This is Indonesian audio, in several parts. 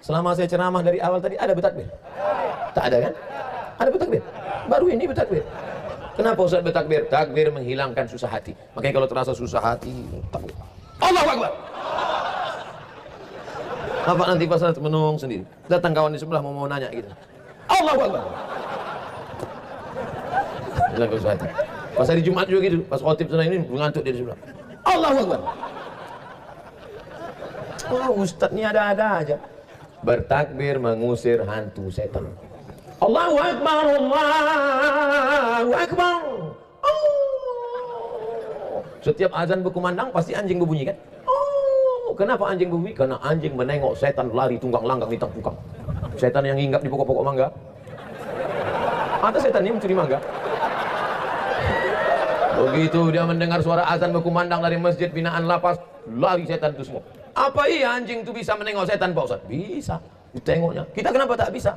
Selama saya ceramah dari awal tadi ada bertakbir? Tak ada kan? Ada bertakbir? Baru ini bertakbir. Kenapa Ustaz bertakbir? Takbir menghilangkan susah hati. Makanya kalau terasa susah hati, takbir. Allahu Akbar. Bapak nanti pas menung sendiri. Datang kawan di sebelah mau nanya gitu. Allahu Akbar. Hilangkan susah hati. Pas hari Jumat juga gitu. Pas khotib sana ini mengantuk dia di sebelah. Allahu Akbar. Wah, Ustaz ini ada-ada aja. Bertakbir mengusir hantu setan. Allahu Akbar, Allahu Akbar. Oh. Setiap azan berkumandang pasti anjing berbunyi kan? Oh, kenapa anjing berbunyi? Karena anjing menengok setan lari tunggang langgang di tangkukang. Setan yang hinggap di pokok-pokok mangga. Ada setan yang mencuri mangga. Begitu dia mendengar suara azan berkumandang dari masjid binaan lapas, lari setan itu semua. Apa iya anjing itu bisa menengok setan Pak Ustaz? Bisa, ditengoknya. Kita kenapa tak bisa?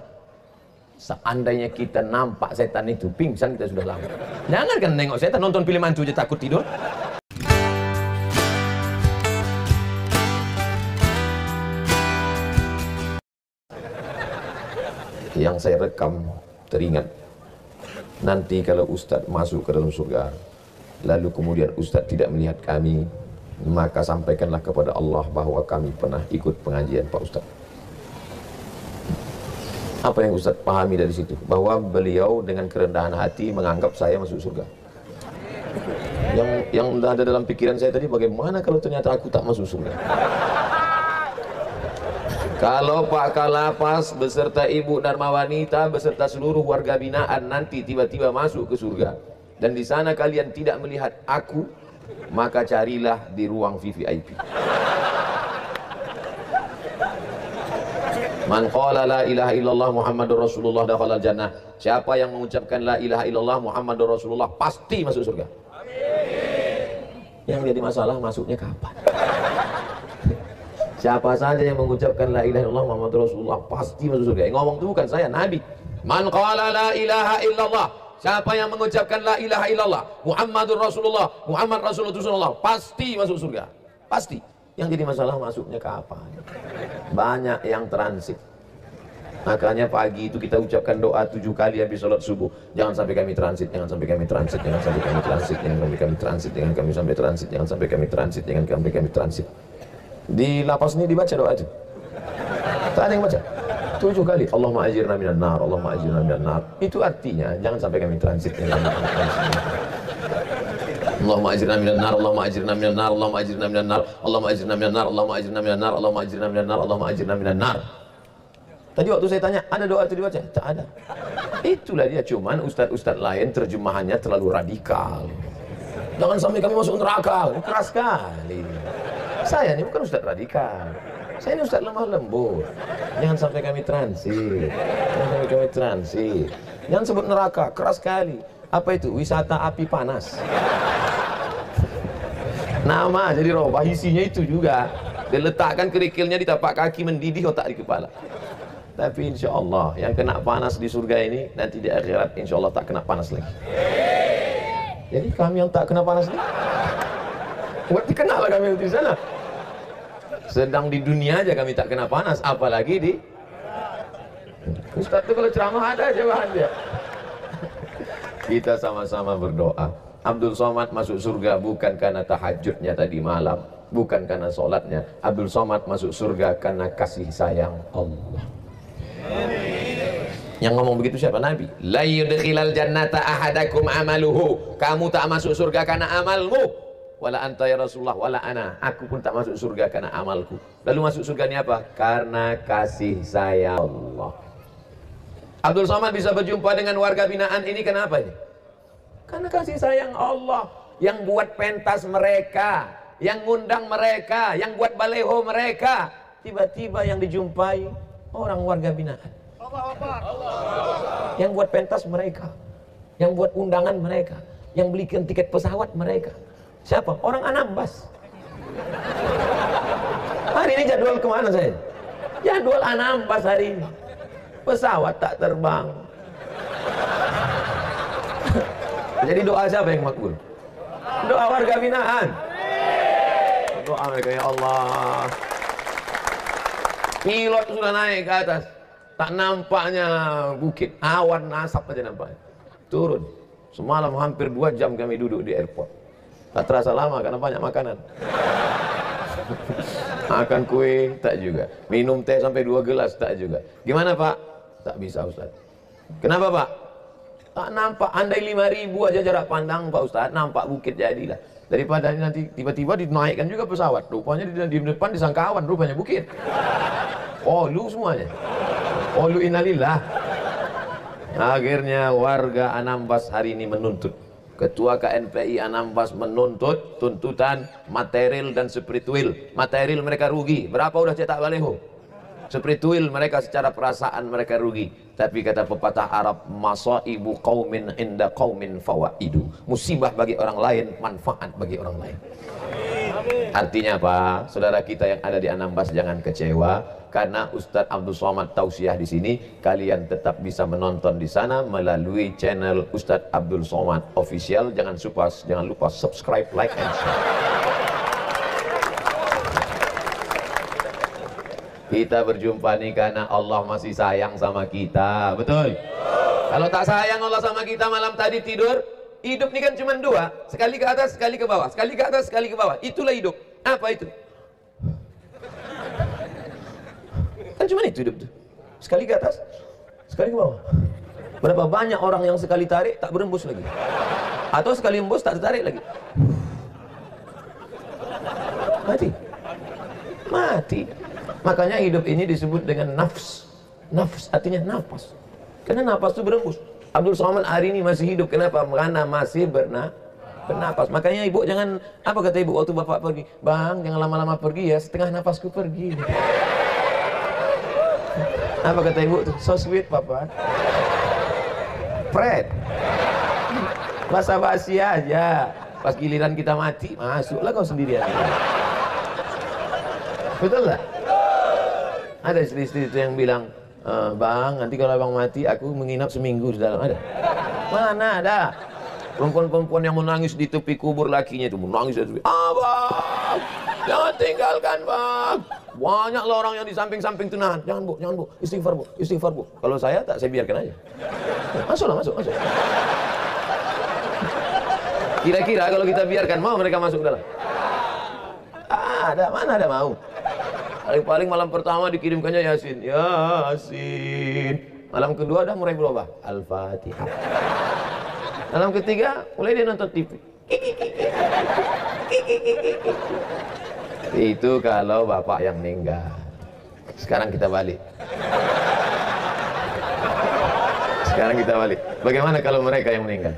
Seandainya kita nampak setan itu, pingsan kita sudah lama. Jangan kan nengok setan, nonton film hantu aja takut tidur. Yang saya rekam teringat. Nanti kalau Ustadz masuk ke dalam surga, lalu kemudian Ustadz tidak melihat kami, maka sampaikanlah kepada Allah bahwa kami pernah ikut pengajian Pak Ustadz. Apa yang Ustadz pahami dari situ? Bahwa beliau dengan kerendahan hati menganggap saya masuk surga. Yang ada dalam pikiran saya tadi, bagaimana kalau ternyata aku tak masuk surga? Kalau Pak Kalapas beserta Ibu Dharma Wanita beserta seluruh warga binaan nanti tiba-tiba masuk ke surga, dan di sana kalian tidak melihat aku, maka carilah di ruang VVIP. Man qala la ilaha illallah Muhammadur Rasulullah dakhala jannah. Siapa yang mengucapkan la ilaha illallah Muhammadur Rasulullah pasti masuk surga. Amin. Yang jadi masalah masuknya kapan? Siapa saja yang mengucapkan la ilaha illallah Muhammadur Rasulullah pasti masuk surga. Yang ngomong itu bukan saya, Nabi. Man qala la ilaha illallah. Siapa yang mengucapkan la ilaha illallah Muhammadur Rasulullah, Muhammad Rasulullah pasti masuk surga. Pasti. Yang jadi masalah masuknya kapan? Banyak yang transit. Makanya pagi itu kita ucapkan doa 7 kali habis sholat subuh. Jangan sampai kami transit, jangan sampai kami transit, jangan sampai kami transit, jangan sampai kami transit, jangan kami sampai transit, jangan sampai kami transit, jangan sampai kami transit. Di lapas ini dibaca doa itu. Tak ada yang baca. 7 kali. Allahumma ajirna minan nar, Allahumma ajirna minan nar. Itu artinya jangan sampai kami transit, jangan sampai kami transit. Allahumma ajirna minan nar, Allahumma ajirna minan nar, Allahumma ajirna minan nar, Allahumma ajirna minan nar, Allahumma ajirna minan nar, Allahumma ajirna minan nar, Allahumma ajirna minan nar. Tadi waktu saya tanya, ada doa itu dibaca? Tak ada. Itulah dia, cuman ustadz-ustadz lain terjemahannya terlalu radikal. Jangan sampai kami masuk neraka, keras sekali. Saya ini bukan ustadz radikal. Saya ini ustadz lemah lembut. Jangan sampai kami transit. Jangan sampai kami transit. Jangan sebut neraka, keras sekali. Apa itu? Wisata api panas. Nama jadi robah, isinya itu juga. Diletakkan kerikilnya di tapak kaki, mendidih otak di kepala. Tapi insya Allah yang kena panas di surga ini, nanti di akhirat insya Allah tak kena panas lagi. Jadi kami yang tak kena panas lagi, berarti kena lah kami di sana. Sedang di dunia aja kami tak kena panas, apalagi di Ustaz itu kalau ceramah ada aja bahan dia. Kita sama-sama berdoa. Abdul Somad masuk surga bukan karena tahajudnya tadi malam, bukan karena sholatnya. Abdul Somad masuk surga karena kasih sayang Allah. Yang ngomong begitu siapa? Nabi. La yudkhilal jannata ahadakum amaluhu. Kamu tak masuk surga karena amalmu. Wala anta ya Rasulullah, wala ana. Aku pun tak masuk surga karena amalku. Lalu masuk surga ini apa? Karena kasih sayang Allah. Abdul Somad bisa berjumpa dengan warga binaan ini kenapa ini? Karena kasih sayang Allah yang buat pentas mereka, yang ngundang mereka, yang buat baleho mereka. Tiba-tiba yang dijumpai orang warga binaan. Yang buat pentas mereka, yang buat undangan mereka, yang belikan tiket pesawat mereka. Siapa? Orang Anambas. Hari ini jadwal kemana saya? Jadwal Anambas hari ini. Pesawat tak terbang. Jadi doa siapa yang makbul? Doa warga binaan. Doa mereka, ya Allah, Pilot sudah naik ke atas, tak nampaknya bukit, awan asap aja nampaknya. Turun. Semalam hampir 2 jam kami duduk di airport. Tak terasa lama karena banyak makanan. Makan kue tak juga, minum teh sampai 2 gelas tak juga. Gimana Pak? Tak bisa Ustaz. Kenapa Pak? Tak nampak. Andai 5.000 aja jarak pandang Pak Ustaz, nampak bukit jadilah. Daripada nanti tiba-tiba dinaikkan juga pesawat, rupanya di depan disangka awan, rupanya bukit. Oh lu semuanya. Oh lu innalillah. Akhirnya warga Anambas hari ini menuntut, Ketua KNPI Anambas menuntut tuntutan material dan spiritual. Material mereka rugi, berapa udah cetak baleho? Spiritual mereka secara perasaan mereka rugi. Tapi kata pepatah Arab, masaibu qaumin inda qaumin fawaidu. Musibah bagi orang lain, manfaat bagi orang lain. Artinya apa? Saudara kita yang ada di Anambas jangan kecewa, karena Ustadz Abdul Somad tausiah di sini, kalian tetap bisa menonton di sana melalui channel Ustadz Abdul Somad Official. Jangan lupa subscribe, like, and share. Kita berjumpa nih karena Allah masih sayang sama kita, betul? Kalau tak sayang Allah sama kita, malam tadi tidur. Hidup ini kan cuma 2, sekali ke atas, sekali ke bawah, sekali ke atas, sekali ke bawah. Itulah hidup. Apa itu? Kan cuma itu hidup tuh. Sekali ke atas, sekali ke bawah. Berapa banyak orang yang sekali tarik tak berembus lagi, atau sekali embus tak tertarik lagi. Mati. Mati. Makanya hidup ini disebut dengan nafs. Nafs artinya nafas. Karena nafas itu berembus. Abdul Somad hari ini masih hidup. Kenapa? Karena masih bernapas. Makanya ibu jangan, apa kata ibu waktu bapak pergi? Bang, jangan lama-lama pergi ya, setengah nafasku pergi. Apa kata ibu tuh? So sweet papa. Fred. Basa-basi aja. Pas giliran kita mati, masuklah kau sendirian. Betul lah? Ada istri-istri itu yang bilang, bang, nanti kalau abang mati aku menginap seminggu di dalam. Ada? Mana ada? Perempuan-perempuan yang menangis di tepi kubur lakinya itu, menangis di tepi. Abang, jangan tinggalkan bang. Banyaklah orang yang di samping-samping itu nahan. Jangan bu, istighfar bu, istighfar bu. Kalau saya tak, saya biarkan aja. Masuklah, masuk. Kira-kira kalau kita biarkan, mau mereka masuk ke dalam? Ada, mana ada mau? Paling malam pertama dikirimkannya Yasin. Yasin. Malam kedua dah mulai berubah. Al-Fatihah. Malam ketiga mulai dia nonton TV. Itu kalau bapak yang meninggal. Sekarang kita balik. Bagaimana kalau mereka yang meninggal?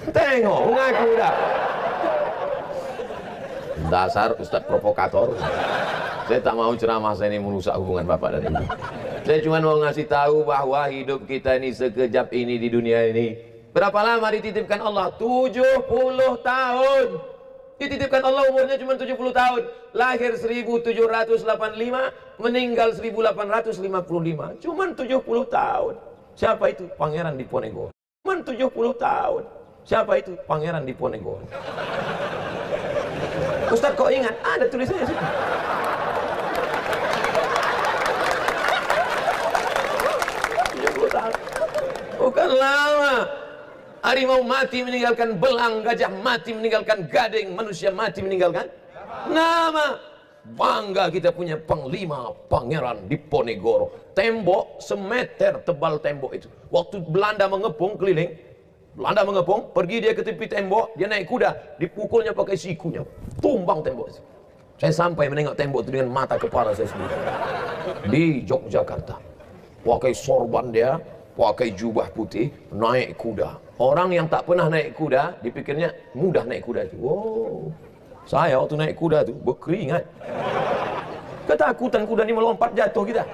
Tengok, mengaku dah. Dasar Ustadz provokator. Saya tak mau ceramah saya ini merusak hubungan bapak dan ibu. Saya cuma mau ngasih tahu bahwa hidup kita ini sekejap ini di dunia ini. Berapa lama dititipkan Allah? 70 tahun. Dititipkan Allah umurnya cuma 70 tahun. Lahir 1785, meninggal 1855. Cuma 70 tahun. Siapa itu? Pangeran Diponegoro. Cuma 70 tahun. Siapa itu? Pangeran Diponegoro. Ustaz kok ingat? Ada tulisannya sih. Bukan lama. Harimau mati meninggalkan belang, gajah mati meninggalkan gading, manusia mati meninggalkan nama. Bangga kita punya panglima Pangeran Diponegoro. Tembok semeter tebal tembok itu. Waktu Belanda mengepung keliling, pergi dia ke tepi tembok, dia naik kuda, dipukulnya pakai sikunya, tumbang tembok itu. Saya sampai menengok tembok itu dengan mata kepala saya sendiri. Di Yogyakarta, pakai sorban dia, pakai jubah putih, naik kuda. Orang yang tak pernah naik kuda, dipikirnya mudah naik kuda itu. Wow, saya waktu naik kuda itu berkeringat. Ketakutan kuda ini melompat jatuh kita.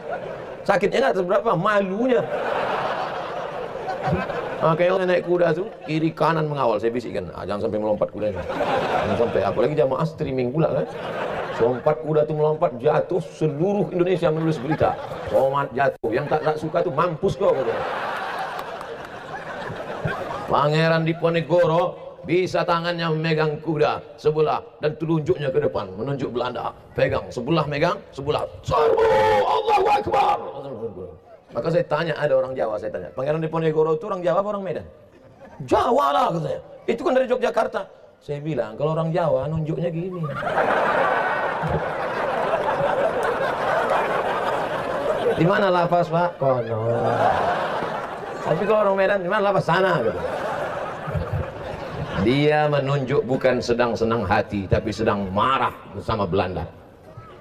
Sakitnya nggak seberapa, malunya. Kayak naik kuda tuh, kiri kanan mengawal. Saya bisikkan, jangan sampai melompat kuda ini. Jangan sampai, apalagi jamaah streaming pula kan. Lompat kuda tuh melompat, jatuh, seluruh Indonesia menulis berita. Somad jatuh, yang tak suka tuh mampus kok. Katanya. Pangeran Diponegoro bisa tangannya memegang kuda sebelah dan telunjuknya ke depan menunjuk Belanda, pegang sebelah, megang sebelah, serbu Allahu Akbar. Maka saya tanya, ada orang Jawa, saya tanya, Pangeran Diponegoro itu orang Jawa apa orang Medan? Jawa lah katanya, itu kan dari Yogyakarta. Saya bilang, kalau orang Jawa nunjuknya gini. Di mana lapas Pak? Kono. Tapi kalau orang Medan, di mana lapas? Sana gitu. Dia menunjuk bukan sedang senang hati, tapi sedang marah bersama Belanda.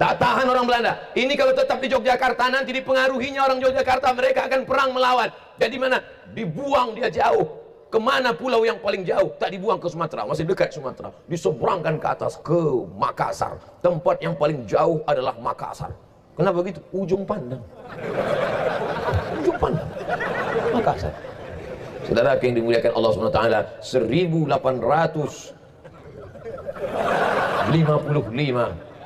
Tak tahan orang Belanda. Ini kalau tetap di Yogyakarta, nanti dipengaruhinya orang Yogyakarta, mereka akan perang melawan. Jadi mana? Dibuang dia jauh. Kemana pulau yang paling jauh? Tak dibuang ke Sumatera, masih dekat Sumatera. Diseberangkan ke atas, ke Makassar. Tempat yang paling jauh adalah Makassar. Kenapa begitu? Ujung pandang. Ujung pandang. Makassar. Saudara yang dimuliakan Allah SWT, 1855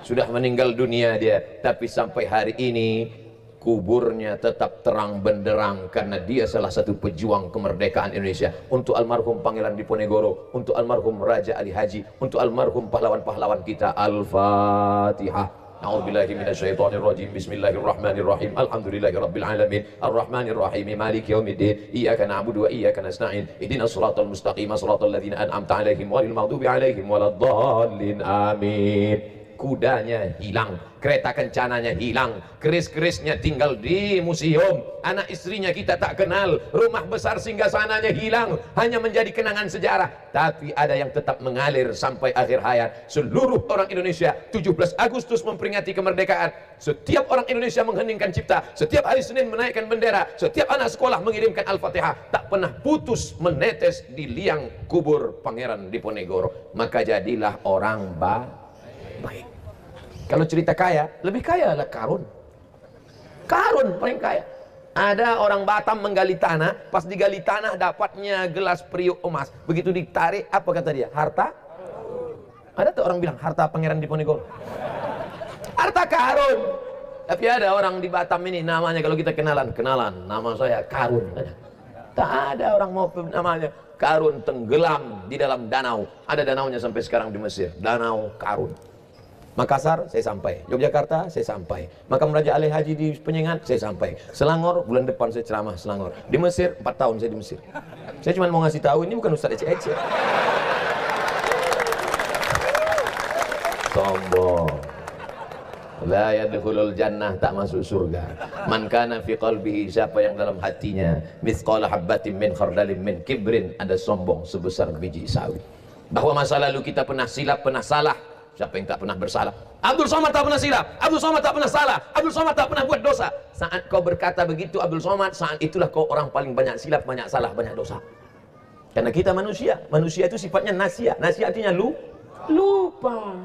sudah meninggal dunia dia, tapi sampai hari ini kuburnya tetap terang benderang karena dia salah satu pejuang kemerdekaan Indonesia. Untuk almarhum Pangeran Diponegoro, untuk almarhum Raja Ali Haji, untuk almarhum pahlawan-pahlawan kita. Al-Fatihah. A'udzubillahi minasyaitonirrajim. Bismillahirrahmanirrahim. Alhamdulillahirabbil alamin. Arrahmanirrahim. Maliki yaumiddin. Iyyaka na'budu wa iyyaka nasta'in. Ihdinas shiratal mustaqim. Shiratal ladzina an'amta 'alaihim ghairil maghdubi 'alaihim waladdallin. Amin. Kudanya hilang, kereta kencananya hilang, keris-kerisnya tinggal di museum, anak istrinya kita tak kenal, rumah besar singgasananya hilang, hanya menjadi kenangan sejarah. Tapi ada yang tetap mengalir sampai akhir hayat. Seluruh orang Indonesia 17 Agustus memperingati kemerdekaan. Setiap orang Indonesia mengheningkan cipta, setiap hari Senin menaikkan bendera, setiap anak sekolah mengirimkan Al-Fatihah. Tak pernah putus menetes di liang kubur Pangeran Diponegoro. Maka jadilah orang baik. Kalau cerita kaya, lebih kaya adalah Karun. Karun paling kaya. Ada orang Batam menggali tanah, pas digali tanah dapatnya gelas periuk emas. Begitu ditarik, apa kata dia? Harta? Ada tuh orang bilang harta Pangeran Diponegoro. Harta Karun. Tapi ada orang di Batam ini namanya, kalau kita kenalan, nama saya Karun. Tak ada orang mau namanya. Karun tenggelam di dalam danau. Ada danaunya sampai sekarang di Mesir. Danau Karun. Makassar, saya sampai. Yogyakarta, saya sampai. Makam Raja Ali Haji di Penyengat, saya sampai. Selangor, bulan depan saya ceramah Selangor. Di Mesir, 4 tahun saya di Mesir. Saya cuma mau ngasih tahu, ini bukan Ustaz ece-ece. Sombong. La yadkhulul jannah, tak masuk surga. Man kana fi qalbihi, siapa yang dalam hatinya mithqala habbatin min khardalin min kibrin, ada sombong sebesar biji sawi. Bahwa masa lalu kita pernah silap, pernah salah. Siapa yang tak pernah bersalah? Abdul Somad tak pernah silap, Abdul Somad tak pernah salah, Abdul Somad tak pernah buat dosa. Saat kau berkata begitu Abdul Somad, saat itulah kau orang paling banyak silap, banyak salah, banyak dosa. Karena kita manusia, manusia itu sifatnya nasia. Nasia artinya lupa.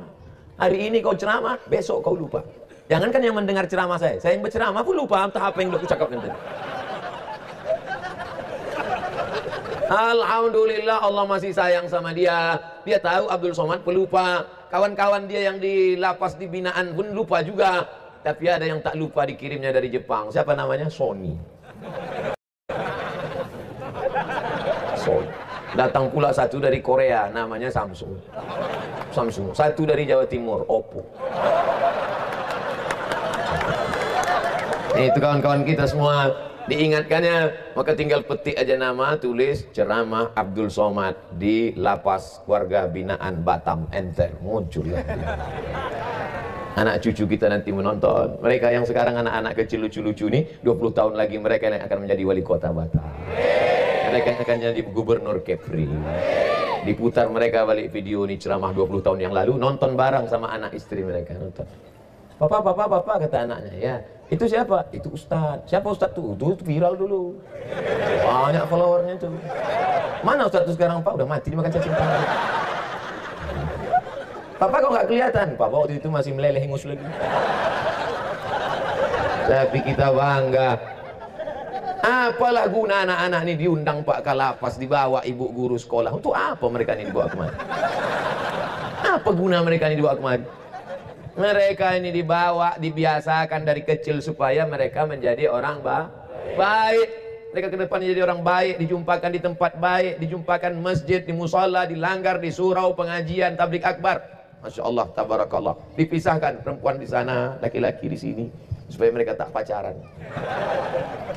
Hari ini kau ceramah, besok kau lupa. Jangankan yang mendengar ceramah saya yang berceramah pun lupa entah apa yang aku cakapkan tadi. Alhamdulillah Allah masih sayang sama dia. Dia tahu Abdul Somad pelupa. Kawan-kawan dia yang di lapas di binaan pun lupa juga. Tapi ada yang tak lupa dikirimnya dari Jepang. Siapa namanya? Sony. Sony. Datang pula satu dari Korea, namanya Samsung. Samsung. Satu dari Jawa Timur, Oppo. Itu kawan-kawan kita semua. Diingatkannya, maka tinggal petik aja nama, tulis ceramah Abdul Somad di lapas keluarga binaan Batam, enter, muncullah dia. Anak cucu kita nanti menonton. Mereka yang sekarang anak-anak kecil lucu-lucu nih, 20 tahun lagi mereka yang akan menjadi wali kota Batam. Mereka yang akan jadi gubernur Kepri. Diputar mereka balik video ini ceramah 20 tahun yang lalu, nonton bareng sama anak istri mereka, nonton. Papa, kata anaknya, ya. Itu siapa? Itu Ustadz. Siapa Ustadz tuh? Itu viral dulu. Banyak followernya tuh. Mana Ustadz tuh sekarang, Pak? Udah mati dimakan cacing tangan. Papa kok nggak kelihatan? Papa waktu itu masih meleleh ingus lagi. Tapi kita bangga. Apalah guna anak-anak ini diundang Pak Kalapas, dibawa ibu guru sekolah. Untuk apa mereka ini dibawa kemari? Apa guna mereka ini dibawa kemari? Mereka ini dibawa, dibiasakan dari kecil supaya mereka menjadi orang baik. mereka ke depan jadi orang baik, dijumpakan di tempat baik, dijumpakan masjid, di musala, di langgar, di surau, pengajian, tablik akbar. Masya Allah, tabarakallah. Dipisahkan perempuan di sana, laki-laki di sini, supaya mereka tak pacaran,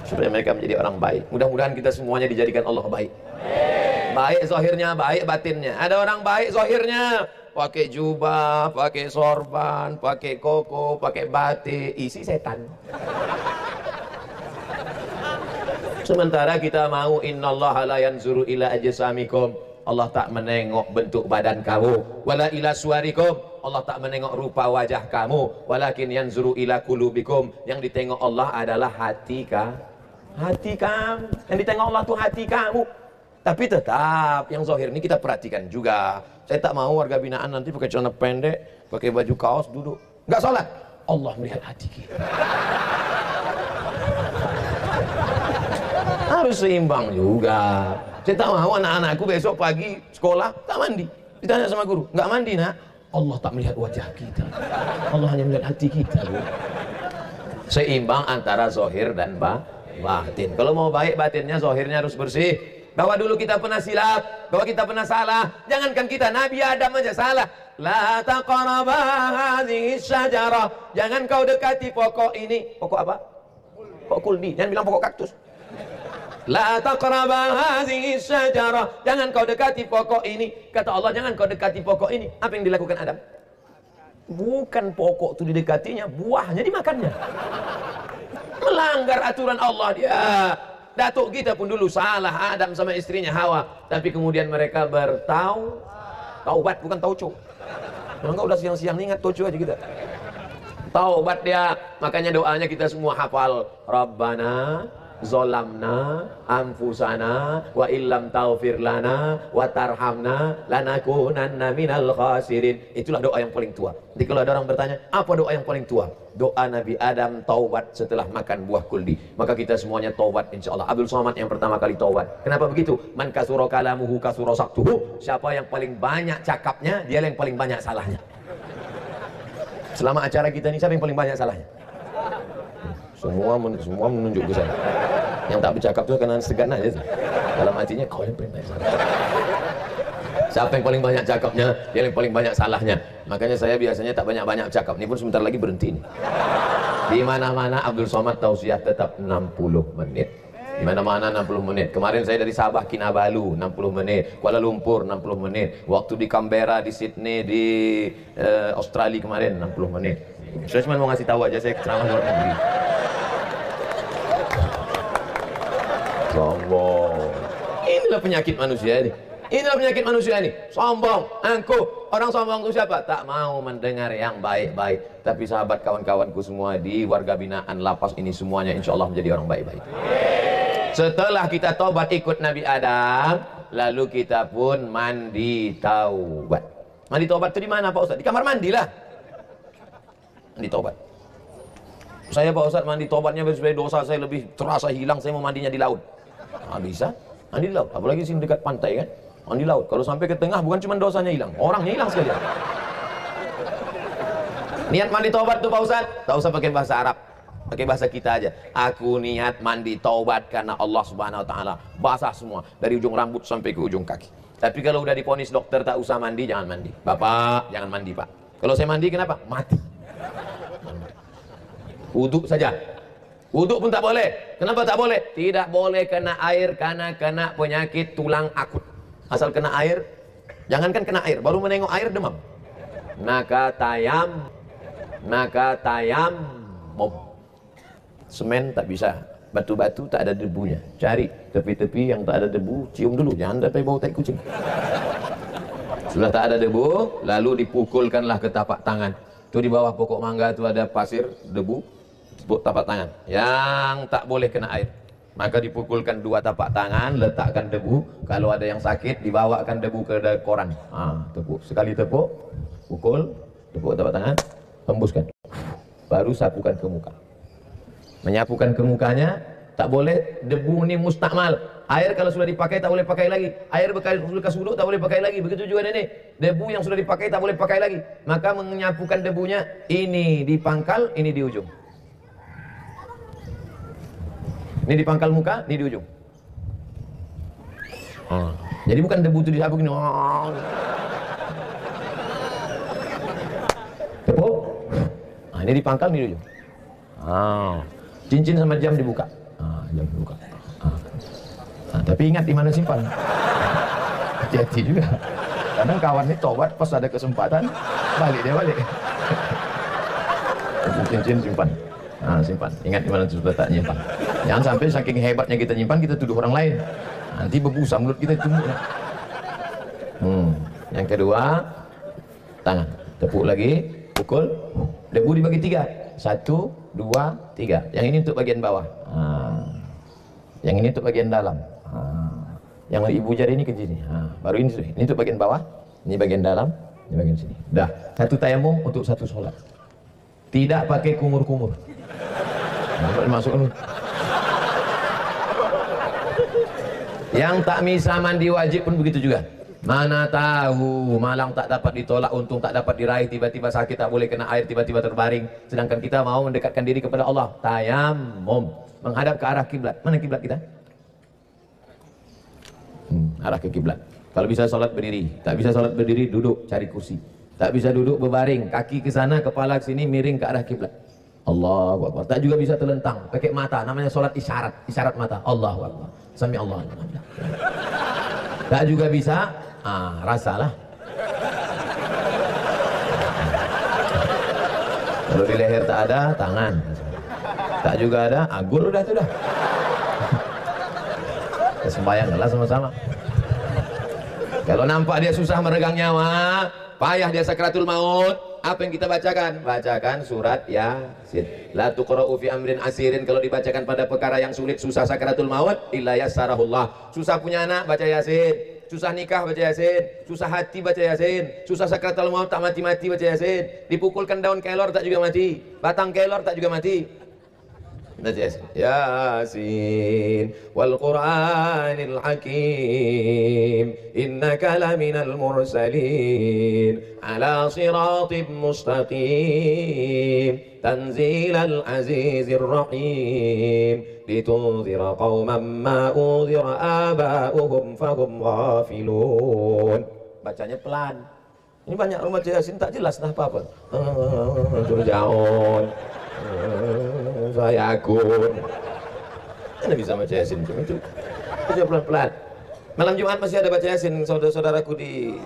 supaya mereka menjadi orang baik. Mudah-mudahan kita semuanya dijadikan Allah baik. Baik zahirnya, baik batinnya. Ada orang baik zahirnya, pakai jubah, pakai sorban, pakai koko, pakai batik, isi setan. Sementara kita mau innallaha la yanzuru ila ajsamikum, Allah tak menengok bentuk badan kamu, wala ila suwarikum, Allah tak menengok rupa wajah kamu, walakin yanzuru ila qulubikum, yang ditengok Allah adalah hati hati kamu. Yang ditengok Allah tuh hati kamu. Tapi tetap yang zahir ini kita perhatikan juga. Saya tak mau warga binaan nanti pakai celana pendek, pakai baju kaos, duduk nggak sholat. Allah melihat hati kita. Harus seimbang juga. Saya tak mau anak-anakku besok pagi sekolah tak mandi. Ditanya sama guru, nggak mandi nak? Allah tak melihat wajah kita. Allah hanya melihat hati kita, Bu. Seimbang antara zahir dan batin. Kalau mau baik batinnya, zahirnya harus bersih. Bahwa dulu kita pernah silap, bahwa kita pernah salah. Jangankan kita, Nabi Adam aja salah. La taqraba hadhihi syajarah. Jangan kau dekati pokok ini. Pokok apa? Pokok kuldi. Jangan bilang pokok kaktus. La taqraba hadhihi syajarah. Jangan kau dekati pokok ini. Kata Allah, jangan kau dekati pokok ini. Apa yang dilakukan Adam? Bukan pokok itu didekatinya, buahnya dimakannya. Melanggar aturan Allah dia. Datuk kita pun dulu salah, Adam sama istrinya Hawa. Tapi kemudian mereka taubat, bukan tauco. Kalau enggak udah siang-siang ingat tauco aja kita. Taubat dia. Makanya doanya kita semua hafal. Rabbana zolamna anfusana wa illam taghfir lana wa tarhamna lanakunanna minal khasirin. Itulah doa yang paling tua. Jadi kalau ada orang bertanya, apa doa yang paling tua? Doa Nabi Adam taubat setelah makan buah kuldi. Maka kita semuanya taubat insyaallah. Abdul Somad yang pertama kali taubat. Kenapa begitu? Man kasura kalamuhu kasura saktuhu. Siapa yang paling banyak cakapnya, dia yang paling banyak salahnya. Selama acara kita ini siapa yang paling banyak salahnya? Semua menunjuk ke saya. Yang tak bercakap itu karena segan aja. Dalam hatinya kau yang paling banyak salah. Siapa yang paling banyak cakapnya, dia yang paling banyak salahnya. Makanya saya biasanya tak banyak-banyak cakap. Ini pun sebentar lagi berhenti nih. Di mana-mana Abdul Somad tausiah tetap 60 menit. Di mana-mana 60 menit. Kemarin saya dari Sabah Kinabalu 60 menit, Kuala Lumpur 60 menit, waktu di Canberra, di Sydney, di Australia kemarin 60 menit. Saya cuma mau ngasih tahu aja, saya ceramah luar negeri. Sombong. Inilah penyakit manusia ini. Inilah penyakit manusia ini. Sombong, angkuh. Orang sombong itu siapa? Tak mau mendengar yang baik-baik. Tapi sahabat kawan-kawanku semua di warga binaan lapas ini semuanya insya Allah menjadi orang baik-baik. Setelah kita taubat ikut Nabi Adam, lalu kita pun mandi taubat. Mandi taubat itu di mana Pak Ustaz? Di kamar mandi lah. Mandi taubat. Saya Pak Ustaz mandi taubatnya supaya dosa saya lebih terasa hilang, saya mau mandinya di laut. Nah, bisa mandi di laut, apalagi sini dekat pantai kan, mandi laut. Kalau sampai ke tengah bukan cuma dosanya hilang, orangnya hilang sekalian. Niat mandi taubat tuh Pak Ustaz, tak usah pakai bahasa Arab, pakai bahasa kita aja. Aku niat mandi taubat karena Allah Subhanahu Wa Taala. Basah semua dari ujung rambut sampai ke ujung kaki. Tapi kalau udah diponis dokter tak usah mandi, jangan mandi. Bapak jangan mandi Pak. Kalau saya mandi kenapa? Mati. Wuduk saja. Wuduk pun tak boleh. Kenapa tak boleh? Tidak boleh kena air karena kena penyakit tulang akut. Asal kena air, jangankan kena air, baru menengok air demam. Naka tayam mob. Semen tak bisa, batu-batu tak ada debunya. Cari tepi-tepi yang tak ada debu, cium dulu, jangan sampai bau tai kucing. Sudah tak ada debu, lalu dipukulkanlah ke tapak tangan. Itu di bawah pokok mangga itu ada pasir, debu, tapak tangan yang tak boleh kena air. Maka dipukulkan 2 tapak tangan, letakkan debu. Kalau ada yang sakit, dibawakan debu ke koran. Tepuk sekali, tepuk, pukul, tepuk tapak tangan, hembuskan, baru sapukan ke muka. Menyapukan ke mukanya, tak boleh debu ini mustakmal. Air kalau sudah dipakai tak boleh pakai lagi. Air bekas wuduk tak boleh pakai lagi. Begitu juga ini, debu yang sudah dipakai tak boleh pakai lagi. Maka menyapukan debunya, ini di pangkal, ini di ujung. Ini di pangkal muka, ini di ujung. Jadi bukan debu itu disapu gini. Tepuk. Nah, ini di pangkal, ini di ujung. Cincin sama jam dibuka. Jam dibuka. Tapi ingat di mana simpan. Hati-hati juga. Kadang kawan ini tobat pas ada kesempatan balik dia balik. Cincin simpan. Simpan. Ingat di mana sudah tak nyimpan. Jangan sampai saking hebatnya kita nyimpan kita tuduh orang lain. Nanti berbusa mulut kita itu. Yang kedua, tangan. Tepuk lagi, pukul. Debu dibagi 3. 1, 2, 3. Yang ini untuk bagian bawah. Yang ini untuk bagian dalam. Yang ibu jari ini ke sini. Baru ini sudah. Ini untuk bagian bawah, ini bagian dalam, ini bagian sini. Dah. Satu tayamum untuk satu sholat. Tidak pakai kumur-kumur. Masuk dulu. Yang tak bisa mandi wajib pun begitu juga. Mana tahu malang tak dapat ditolak, untung tak dapat diraih, tiba-tiba sakit tak boleh kena air, tiba-tiba terbaring. Sedangkan kita mau mendekatkan diri kepada Allah. Tayamum, menghadap ke arah kiblat. Mana kiblat kita? Arah ke kiblat. Kalau bisa sholat berdiri, tak bisa sholat berdiri duduk cari kursi. Tak bisa duduk berbaring, kaki ke sana, kepala ke sini, miring ke arah kiblat. Allahu Akbar. Tak juga bisa terlentang, pakai mata, namanya sholat isyarat, isyarat mata. Allahu Akbar. Sami Allah. Tak juga bisa, rasalah. Kalau di leher tak ada, tangan. Tak juga ada, agur udah itu dah. Sembayanglah sama-sama. Kalau nampak dia susah meregang nyawa, payah dia sakratul maut, apa yang kita bacakan? Bacakan surat Yasin. La tuqra'u fi amrin asirin, kalau dibacakan pada perkara yang sulit, susah sakratul maut, illa yassarahullah. Susah punya anak, baca Yasin. Susah nikah, baca Yasin. Susah hati, baca Yasin. Susah sakratul maut, tak mati-mati, baca Yasin. Dipukulkan daun kelor, tak juga mati. Batang kelor, tak juga mati. Yasin wal Qur'anil Hakim innaka laminal mursalin ala siratim mustaqim tanzilal azizir rahim litunzira qauman ma unzira aba'uhum fahum ghafilun. Bacanya pelan. Ini banyak rumah Yasin tak jelas nah apa-apa. Surjaun. Saya akur. Anda bisa baca Yasin cuma itu. Baca pelan-pelan. Malam Jumat masih ada baca Yasin saudara-saudaraku di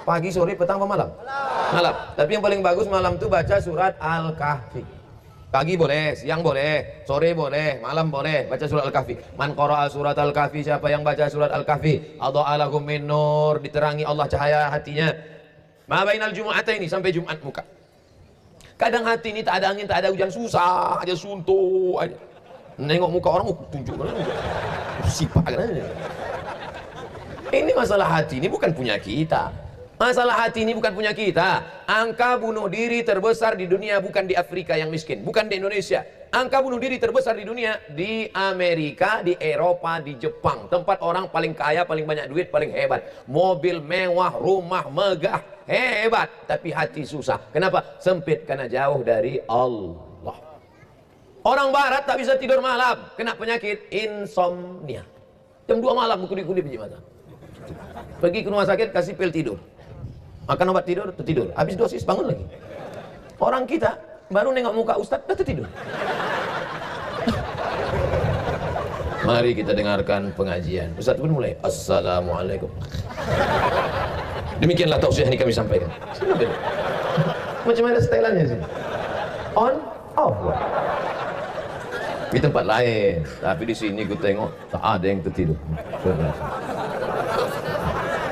pagi, sore, petang, apa malam? Malam. Tapi yang paling bagus malam itu baca surat Al-Kahfi. Pagi boleh, siang boleh, sore boleh, malam boleh baca surat Al-Kahfi. Man qara'a surat Al-Kahfi, siapa yang baca surat Al-Kahfi, adha'a lahum min nur, diterangi Allah cahaya hatinya. Ma bainal jumu'ataini, sampai Jumat muka. Kadang hati ini tak ada angin, tak ada hujan, susah aja, suntuk aja. Nengok muka orang, tunjuk kan, sifat kan aja. Ini masalah hati ini bukan punya kita. Masalah hati ini bukan punya kita. Angka bunuh diri terbesar di dunia bukan di Afrika yang miskin, bukan di Indonesia. Angka bunuh diri terbesar di dunia di Amerika, di Eropa, di Jepang. Tempat orang paling kaya, paling banyak duit, paling hebat. Mobil mewah, rumah megah, hebat. Tapi hati susah. Kenapa? Sempit, karena jauh dari Allah. Orang barat tak bisa tidur malam, kena penyakit insomnia. Jam 2 malam kudip-kudip biji mata. Pergi ke rumah sakit, kasih pil tidur. Makan obat tidur, tertidur. Habis dosis bangun lagi. Orang kita baru nengok muka Ustadz, udah tertidur. Mari kita dengarkan pengajian. Ustadz pun mulai, Assalamualaikum. Demikianlah tausiah ini kami sampaikan. Macam mana setelannya sih? On, off. Di tempat lain, tapi di sini gue tengok tak ada yang tertidur.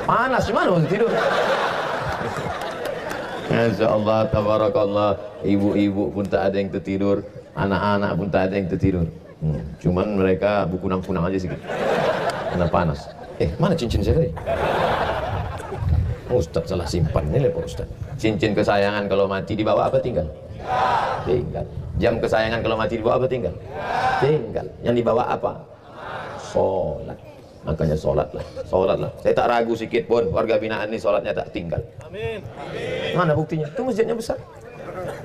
Panas, mana mau tidur? Masya Allah, tabarakallah. Ibu-ibu pun tak ada yang tertidur, anak-anak pun tak ada yang tertidur. Cuman mereka berkunang-kunang aja sedikit karena panas. Mana cincin saya tadi? Ustadz salah simpan. Ini Pak Ustadz. Cincin kesayangan kalau mati dibawa apa tinggal? Tinggal. Jam kesayangan kalau mati dibawa apa tinggal? Tinggal. Yang dibawa apa? Sholat. Makanya sholatlah, sholatlah. Saya tak ragu sedikit pun warga binaan ini sholatnya tak tinggal. Amin. Mana buktinya? Itu masjidnya besar,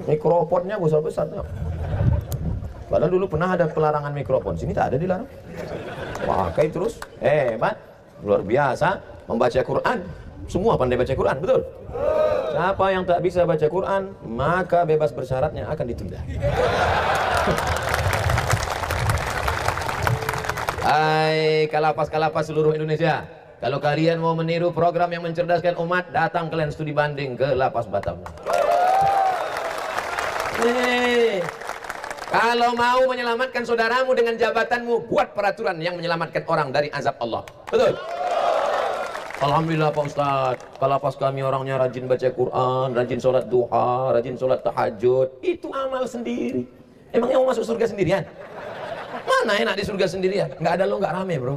mikrofonnya besar-besar. Padahal dulu pernah ada pelarangan mikrofon, sini tak ada dilarang. Pakai terus, hebat, luar biasa. Membaca Quran, semua pandai baca Quran, betul? Siapa yang tak bisa baca Quran, maka bebas bersyaratnya akan ditunda. Hai kalapas-kalapas seluruh Indonesia, kalau kalian mau meniru program yang mencerdaskan umat, datang kalian studi banding ke Lapas Batam. Kalau mau menyelamatkan saudaramu dengan jabatanmu, buat peraturan yang menyelamatkan orang dari azab Allah. Betul? Alhamdulillah Pak Ustadz, kalapas kami orangnya rajin baca Quran, rajin sholat duha, rajin sholat tahajud. Itu amal sendiri. Emangnya mau masuk surga sendirian? Mana enak di surga sendirian? Nggak ada lo, nggak rame bro.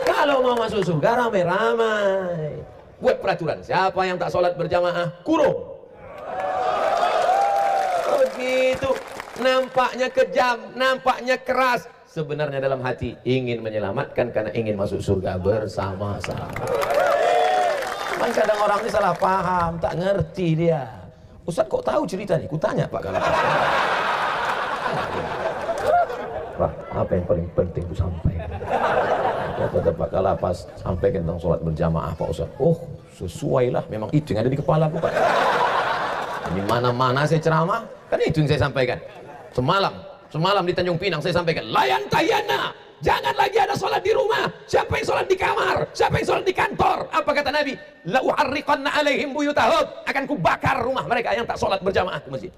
Kalau mau masuk surga ramai-ramai. Buat peraturan, siapa yang tak sholat berjamaah, kurung. Begitu, nampaknya kejam, nampaknya keras. Sebenarnya dalam hati ingin menyelamatkan karena ingin masuk surga bersama-sama. Cuman kadang orang ini salah paham, tak ngerti dia. Ustaz kok tahu cerita nih? Kutanya Pak Kalapas. Pak, apa yang paling penting ku sampaikan? Kata Pak Kalapas, sampaikan tentang sholat berjamaah Pak Ustaz. Oh, sesuailah, memang itu yang ada di kepala aku Pak. Di mana-mana saya ceramah, kan itu yang saya sampaikan. Semalam di Tanjung Pinang saya sampaikan, layan tayana, jangan lagi ada sholat di rumah. Siapa yang sholat di kamar, siapa yang sholat di kantor. Apa kata Nabi? La uharriqanna alaihim buyutahum, akan kubakar rumah mereka yang tak sholat berjamaah ke masjid.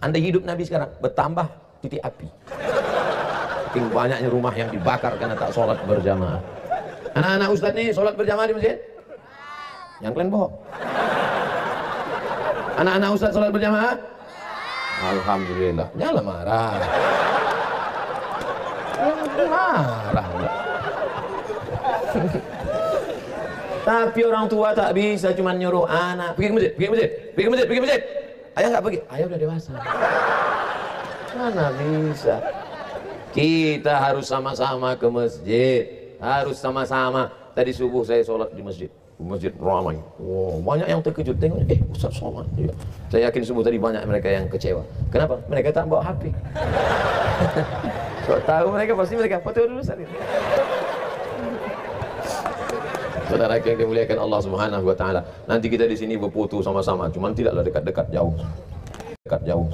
Anda hidup Nabi sekarang, bertambah titik api. Saking banyaknya rumah yang dibakar karena tak sholat berjamaah. Anak-anak Ustadz nih sholat berjamaah di masjid? Yang kalian bohong. Anak-anak Ustadz sholat berjamaah? Alhamdulillah. Janganlah marah. Marah. Tapi orang tua tak bisa cuma nyuruh anak pergi ke masjid, pergi ke masjid, pergi ke masjid, pergi ke masjid. Ayah nggak pergi. Ayah udah dewasa. Mana bisa? Kita harus sama-sama ke masjid. Harus sama-sama. Tadi subuh saya sholat di masjid. Masjid ramai. Wow, banyak yang terkejut tengoknya. Ustaz sholat. Ya. Saya yakin subuh tadi banyak mereka yang kecewa. Kenapa? Mereka tak bawa HP. Kalau tahu mereka pasti mereka foto dulu saat ini. Saudara yang dimuliakan Allah Subhanahu wa taala. Nanti kita di sini berfoto sama-sama, cuman tidaklah dekat-dekat jauh. Dekat jauh.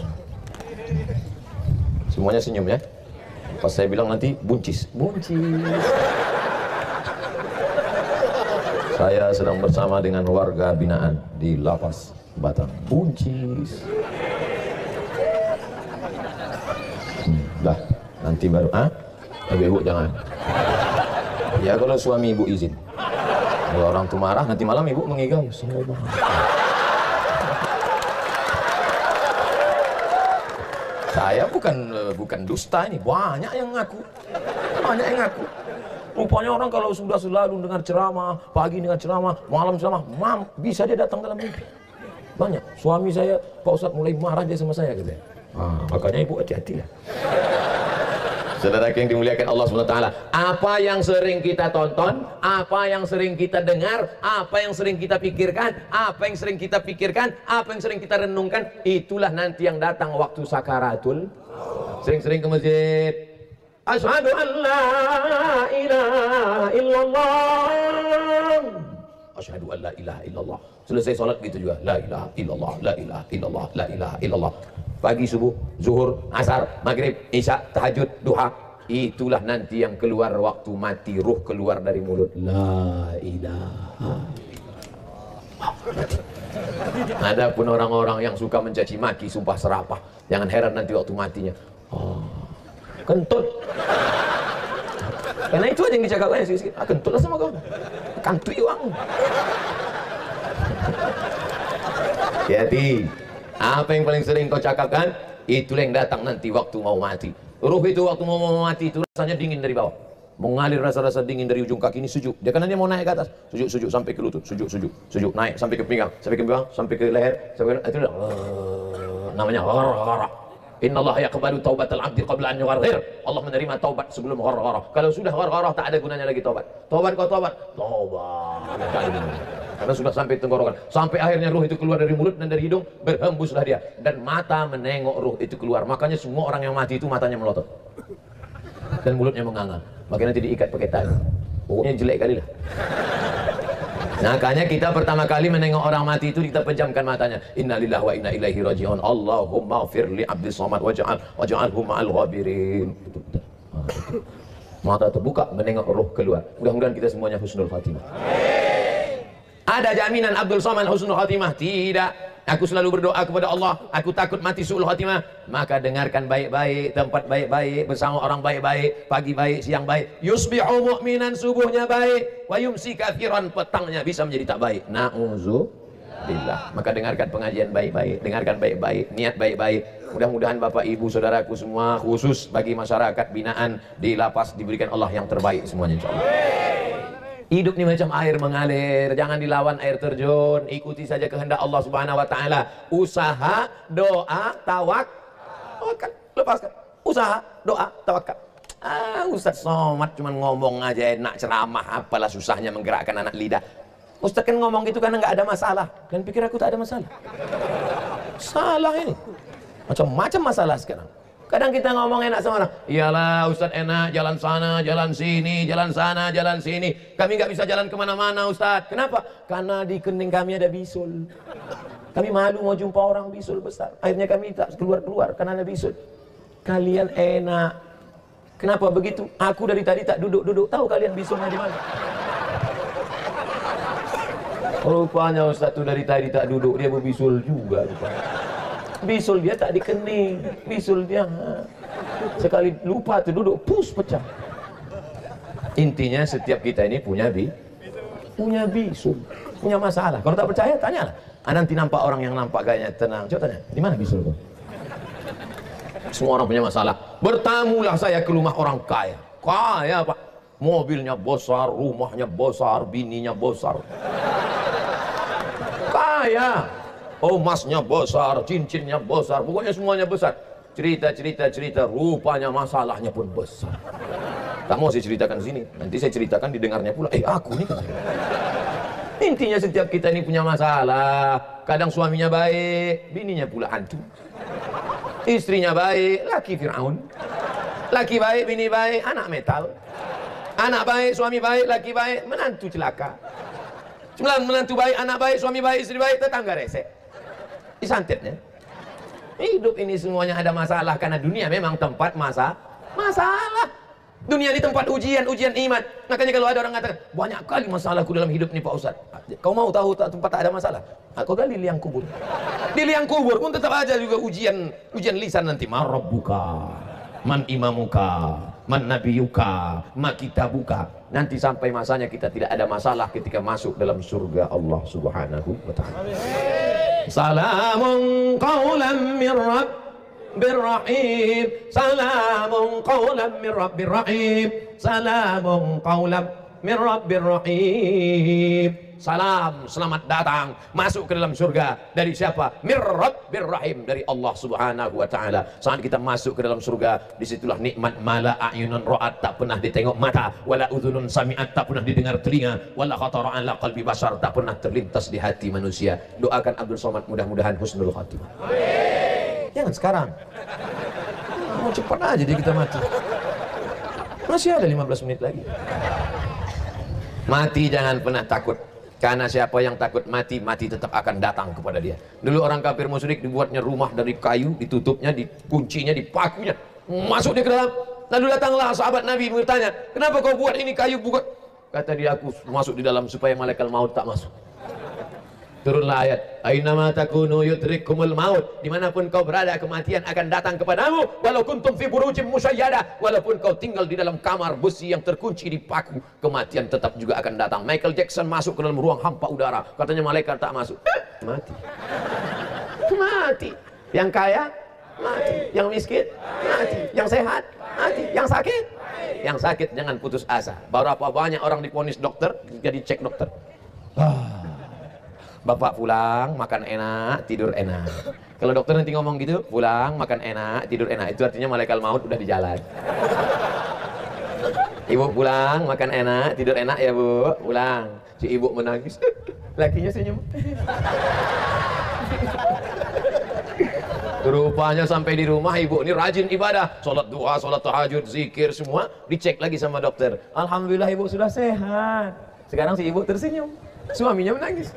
Semuanya senyum ya. Pas saya bilang nanti buncis. Buncis. Saya sedang bersama dengan warga binaan di Lapas Batam. Buncis. Dah, nanti baru. Ibu jangan. Ya kalau suami ibu izin. Kalau orang tuh marah, nanti malam ibu mengigau. Saya bukan dusta ini. Banyak yang ngaku. Banyak yang ngaku. Rupanya orang kalau sudah selalu dengar ceramah, pagi dengar ceramah, malam ceramah, bisa dia datang dalam mimpi. Banyak. Suami saya, Pak Ustadz mulai marah dia sama saya gitu ya. Makanya ibu hati-hati lah. Saudara yang dimuliakan Allah SWT, apa yang sering kita tonton, apa yang sering kita dengar, apa yang sering kita pikirkan, apa yang sering kita pikirkan, apa yang sering kita renungkan, itulah nanti yang datang waktu sakaratul. Sering-sering ke masjid. Asyhadu an la ilaha illallah. Asyhadu an la ilaha illallah. Selesai sholat gitu juga. La ilaha illallah, la ilaha illallah, la ilaha illallah. Pagi, subuh, zuhur, asar, maghrib, isya, tahajud, duha. Itulah nanti yang keluar waktu mati, ruh keluar dari mulut. La ilaha. Adapun orang-orang yang suka mencaci maki, sumpah serapah, jangan heran nanti waktu matinya. Kentut. Karena itu aja yang dicakapkan sikit-sikit. Kentut lah sama kau. Kantui uang. Hati-hati. Apa yang paling sering kau cakapkan, itulah yang datang nanti waktu mau mati. Ruh itu waktu mau mati itu rasanya dingin dari bawah. Mengalir rasa-rasa dingin dari ujung kaki ini sejuk. Dia karena dia mau naik ke atas. Sejuk sampai ke lutut. Sejuk. Naik sampai ke pinggang, sampai ke pinggang, sampai ke leher, sampai ke itu namanya gharah. Innallaha yaqbalu taubatal 'abdi qabla an yugharghir. Allah menerima taubat sebelum gharah. Kalau sudah gharah tak ada gunanya lagi taubat. Taubat. karena sudah sampai tenggorokan, sampai akhirnya ruh itu keluar dari mulut dan dari hidung, berhembuslah dia, dan mata menengok ruh itu keluar. Makanya semua orang yang mati itu matanya melotot dan mulutnya menganga, makanya nanti diikat pakai tali. Pokoknya jelek kali lah. Makanya kita pertama kali menengok orang mati itu kita pejamkan matanya. Innalillahi wa inna ilaihi raji'un. Allahumma ighfir li abdi somad waj'alhu ma'al ghabirin. Mata terbuka menengok roh keluar. Mudah-mudahan kita semuanya husnul khatimah. Ada jaminan Abdul Somad husnul khatimah? Tidak. Aku selalu berdoa kepada Allah, aku takut mati su'ul khatimah. Maka dengarkan baik-baik, tempat baik-baik, bersama orang baik-baik, pagi baik, siang baik. Yusbihu mu'minan, subuhnya baik, wa yumsi kafiran, petangnya bisa menjadi tak baik. Na'udzubillah. Maka dengarkan pengajian baik-baik, dengarkan baik-baik, niat baik-baik. Mudah-mudahan Bapak Ibu Saudaraku semua, khusus bagi masyarakat binaan di lapas, diberikan Allah yang terbaik semuanya, insyaallah. Hidup ini macam air mengalir, jangan dilawan air terjun, ikuti saja kehendak Allah Subhanahu wa taala. Usaha, doa, tawakal, lepaskan. Usaha, doa, tawakal. Ustaz Somad cuma ngomong aja enak, ceramah, apalah susahnya menggerakkan anak lidah. Ustaz kan ngomong gitu karena nggak ada masalah. Kan pikir aku tak ada masalah? Salah ini. Macam-macam masalah sekarang. Kadang kita ngomong enak sama orang, iyalah Ustaz enak, jalan sana, jalan sini, jalan sana, jalan sini. Kami nggak bisa jalan kemana-mana Ustaz. Kenapa? Karena di kening kami ada bisul. Kami malu mau jumpa orang bisul besar. Akhirnya kami tak keluar-keluar karena ada bisul. Kalian enak. Kenapa begitu? Aku dari tadi tak duduk-duduk. Tahu kalian bisulnya di mana? Rupanya Ustaz tuh dari tadi tak duduk, dia berbisul juga rupanya. Bisul dia tak dikening, bisul dia sekali lupa tuh duduk, pus pecah. Intinya setiap kita ini punya bisul, punya masalah. Kalau tak percaya tanyalah. Nanti nampak orang yang nampak gayanya tenang, coba tanya, di mana bisul tuh? Semua orang punya masalah. Bertamulah saya ke rumah orang kaya, Pak. Mobilnya besar, rumahnya besar, bininya besar. Kaya. Oh, emasnya besar, cincinnya besar, pokoknya semuanya besar. Cerita, rupanya masalahnya pun besar. Tak mau saya ceritakan di sini, nanti saya ceritakan didengarnya pula. Aku nih. Intinya setiap kita ini punya masalah. Kadang suaminya baik, bininya pula hantu. Istrinya baik, laki Fir'aun. Laki baik, bini baik, anak metal. Anak baik, suami baik, laki baik, menantu celaka. Menantu baik, anak baik, suami baik, istri baik, tetangga resek. Disantetnya. Hidup ini semuanya ada masalah karena dunia memang tempat masalah. Dunia di tempat ujian iman. Makanya kalau ada orang mengatakan banyak kali masalahku dalam hidup ini Pak Ustaz. Kau mau tahu tempat tak ada masalah? Kau gali liang kubur. Di liang kubur pun tetap aja juga ujian lisan nanti. Man rabbuka, man imamuka, man nabiyuka, ma kitabuka. Nanti sampai masanya kita tidak ada masalah ketika masuk dalam surga Allah Subhanahu wa taala. Salamun qawlan min rabbir rahim. Salamun qawlan min rabbir rahim. Salamun qawlan min rabbir rahim. Salam, selamat datang, masuk ke dalam surga. Dari siapa? Mir Rabbir Rahim, dari Allah Subhanahu wa taala. Saat kita masuk ke dalam surga, disitulah nikmat mala a'yunun ra'at, tak pernah ditengok mata, wala udhunun sami'at, tak pernah didengar telinga, wala khatara ala qalbi bashar, tak pernah terlintas di hati manusia. Doakan Abdul Somad mudah-mudahan husnul khatimah. Jangan sekarang. Mau cepat aja dia kita mati. Masih ada 15 menit lagi. Mati jangan pernah takut. Karena siapa yang takut mati, mati tetap akan datang kepada dia. Dulu orang kafir musyrik dibuatnya rumah dari kayu, ditutupnya, dikuncinya, dipakunya, masuk dia ke dalam. Lalu datanglah sahabat Nabi bertanya, kenapa kau buat ini kayu buat? Kata dia, aku masuk di dalam supaya malaikat maut tak masuk. Turunlah ayat, ainama takunu yudrikumul maut, dimanapun kau berada kematian akan datang kepadamu, walau kuntum fi burujim musyayyada, walaupun kau tinggal di dalam kamar besi yang terkunci dipaku, kematian tetap juga akan datang. Michael Jackson masuk ke dalam ruang hampa udara, katanya malaikat tak masuk, mati. Yang kaya mati, yang miskin mati, yang sehat mati, yang sakit jangan putus asa. Berapa banyak orang divonis dokter ketika dicek dokter, Bapak pulang, makan enak, tidur enak. Kalau dokter nanti ngomong gitu, pulang, makan enak, tidur enak, itu artinya malaikat maut udah di jalan. Ibu pulang, makan enak, tidur enak ya Bu, pulang. Si ibu menangis. lakinya senyum. Rupanya sampai di rumah ibu ini rajin ibadah, sholat duha, sholat tahajud, zikir, semua dicek lagi sama dokter. Alhamdulillah ibu sudah sehat. Sekarang si ibu tersenyum, suaminya menangis.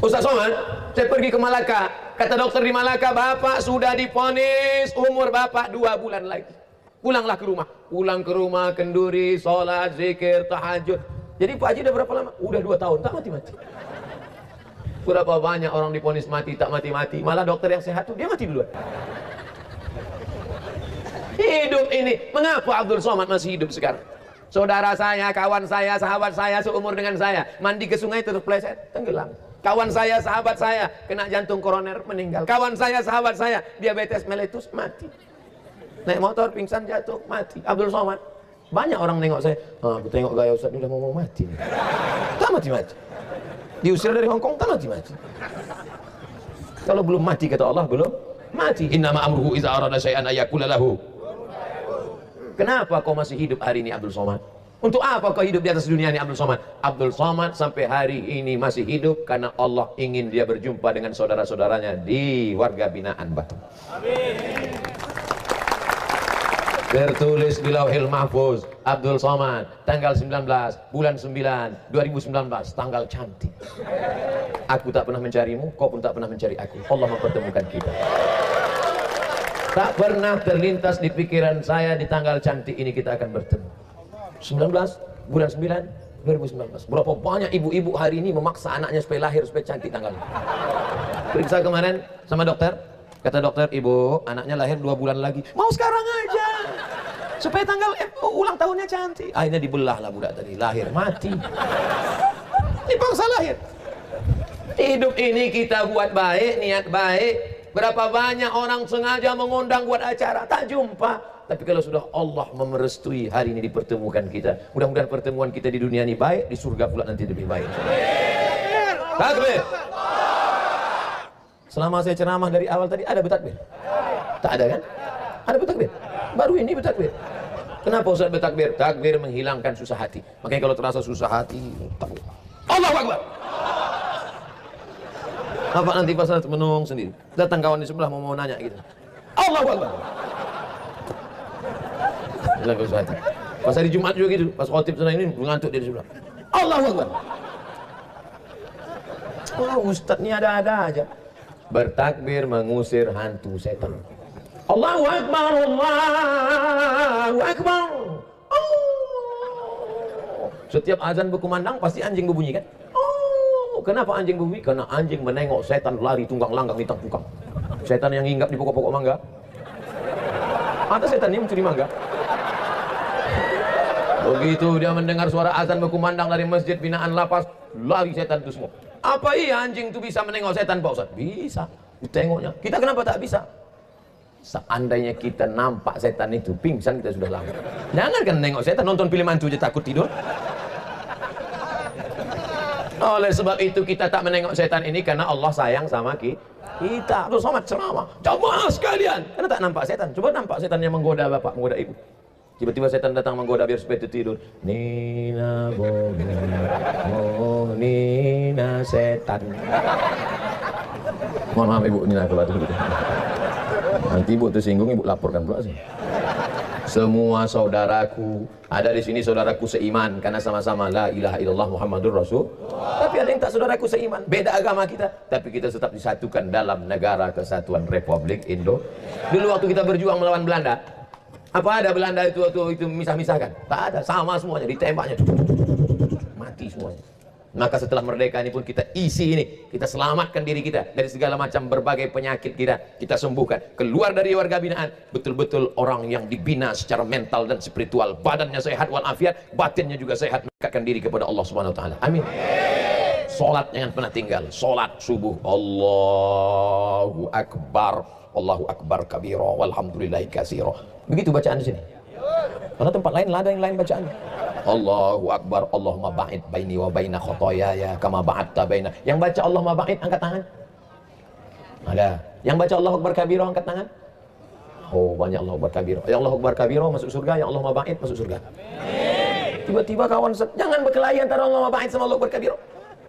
Ustaz Somad, saya pergi ke Malaka. Kata dokter di Malaka, bapak sudah divonis umur bapak 2 bulan lagi. Pulanglah ke rumah. Pulang ke rumah, kenduri, sholat, zikir, tahajud. Jadi Pak Haji udah berapa lama? Udah 2 tahun, tak mati-mati. Berapa banyak orang divonis mati, tak mati-mati. Malah dokter yang sehat tuh, dia mati duluan. Hidup ini, mengapa Abdul Somad masih hidup sekarang? Saudara saya, kawan saya, sahabat saya, seumur dengan saya, mandi ke sungai terus pleset, tenggelam. Kawan saya, sahabat saya, kena jantung koroner, meninggal. Kawan saya, sahabat saya, diabetes meletus, mati. Naik motor, pingsan, jatuh, mati. Abdul Somad. Banyak orang nengok saya, aku tengok gaya Ustaz ini udah mau mati. Tak mati-mati. Diusir dari Hongkong, tak mati-mati. Kalau belum mati, kata Allah, belum mati. Innama amruhu iza arada syai'an ayakula lahu. Kenapa kau masih hidup hari ini Abdul Somad? Untuk apa kau hidup di atas dunia ini Abdul Somad? Abdul Somad sampai hari ini masih hidup karena Allah ingin dia berjumpa dengan saudara-saudaranya di warga binaan Batu. Amin. Tertulis di Lauhil Mahfuz, Abdul Somad, tanggal 19, bulan 9, 2019, tanggal cantik. Aku tak pernah mencarimu, kau pun tak pernah mencari aku. Allah mempertemukan kita. Tak pernah terlintas di pikiran saya di tanggal cantik ini kita akan bertemu. 19, bulan 9, 2019. Berapa banyak ibu-ibu hari ini memaksa anaknya supaya lahir, supaya cantik tanggalnya. Periksa kemarin sama dokter. Kata dokter, ibu, anaknya lahir 2 bulan lagi. Mau sekarang aja, supaya tanggal ulang tahunnya cantik. Akhirnya dibelah lah budak tadi, lahir, mati. Dipaksa lahir. Hidup ini kita buat baik, niat baik. Berapa banyak orang sengaja mengundang buat acara, tak jumpa. Tapi kalau sudah Allah memerestui hari ini dipertemukan kita, mudah-mudahan pertemuan kita di dunia ini baik, di surga pula nanti lebih baik. Takbir. Selama saya ceramah dari awal tadi ada bertakbir? Tak ada kan? Ada bertakbir? Baru ini bertakbir. Kenapa Ustaz bertakbir? Takbir menghilangkan susah hati. Makanya kalau terasa susah hati, takbir. Allahu Akbar. Bapak nanti pas menung sendiri. Datang kawan di sebelah mau nanya gitu. Allahu Akbar. Hilangkan susah hati. Pas hari Jumat juga gitu. Pas khotib senang ini mengantuk dia di sebelah. Allahu Akbar. Oh, Ustaz ini ada-ada aja. Bertakbir mengusir hantu setan. Allahu Akbar, Allahu Akbar. Oh. Setiap azan berkumandang pasti anjing berbunyi kan? Oh, kenapa anjing berbunyi? Karena anjing menengok setan lari tunggang langgang di tengkukang. Setan yang hinggap di pokok-pokok mangga. Ada setan yang mencuri mangga. Begitu dia mendengar suara azan berkumandang dari masjid binaan lapas, lari setan itu semua. Apa iya anjing itu bisa menengok setan Pak Ustaz? Bisa, ditengoknya. Kita kenapa tak bisa? Seandainya kita nampak setan itu, pingsan kita sudah lama. Jangan kan nengok setan, nonton film hantu aja takut tidur. Oleh sebab itu kita tak menengok setan ini karena Allah sayang sama kita. Abdul Somad ceramah, jamaah sekalian. Karena tak nampak setan. Coba nampak setan yang menggoda bapak, menggoda ibu. Tiba-tiba setan datang menggoda biar supaya tidur. Nina bobo, oh Nina setan. Mohon maaf ibu, Nina kalau dulu. Nanti ibu tersinggung, ibu laporkan pula sih. Semua saudaraku ada di sini, saudaraku seiman karena sama-sama la ilaha illallah Muhammadur Rasul. Tapi ada yang tak saudaraku seiman, beda agama kita, tapi kita tetap disatukan dalam negara kesatuan Republik Indo. Dulu waktu kita berjuang melawan Belanda, apa ada Belanda itu misah-misahkan? Tak ada, sama semuanya, ditembaknya mati semuanya. Maka setelah merdeka ini pun kita isi ini, kita selamatkan diri kita dari segala macam berbagai penyakit kita sembuhkan. Keluar dari warga binaan, betul-betul orang yang dibina secara mental dan spiritual, badannya sehat walafiat, batinnya juga sehat, mendekatkan diri kepada Allah Subhanahu wa taala. Amin. Salat jangan pernah tinggal. Salat subuh, Allahu Akbar, Allahu Akbar kabira, walhamdulillahi katsira. Begitu bacaan di sini. Karena tempat lain ada yang lain bacaan. Allahu Akbar, Allahumma ba'id baini wa baina khotoyaya kama ba'adta baina. Yang baca Allahumma ba'id angkat tangan. Ada. Yang baca Allahu Akbar kabira angkat tangan. Oh, banyak Allahu Akbar kabira. Yang Allahu Akbar kabira masuk surga, yang Allahumma ba'id masuk surga. Amin. Tiba-tiba kawan, jangan berkelahi antara Allahumma ba'id sama Allahu akbar kabir.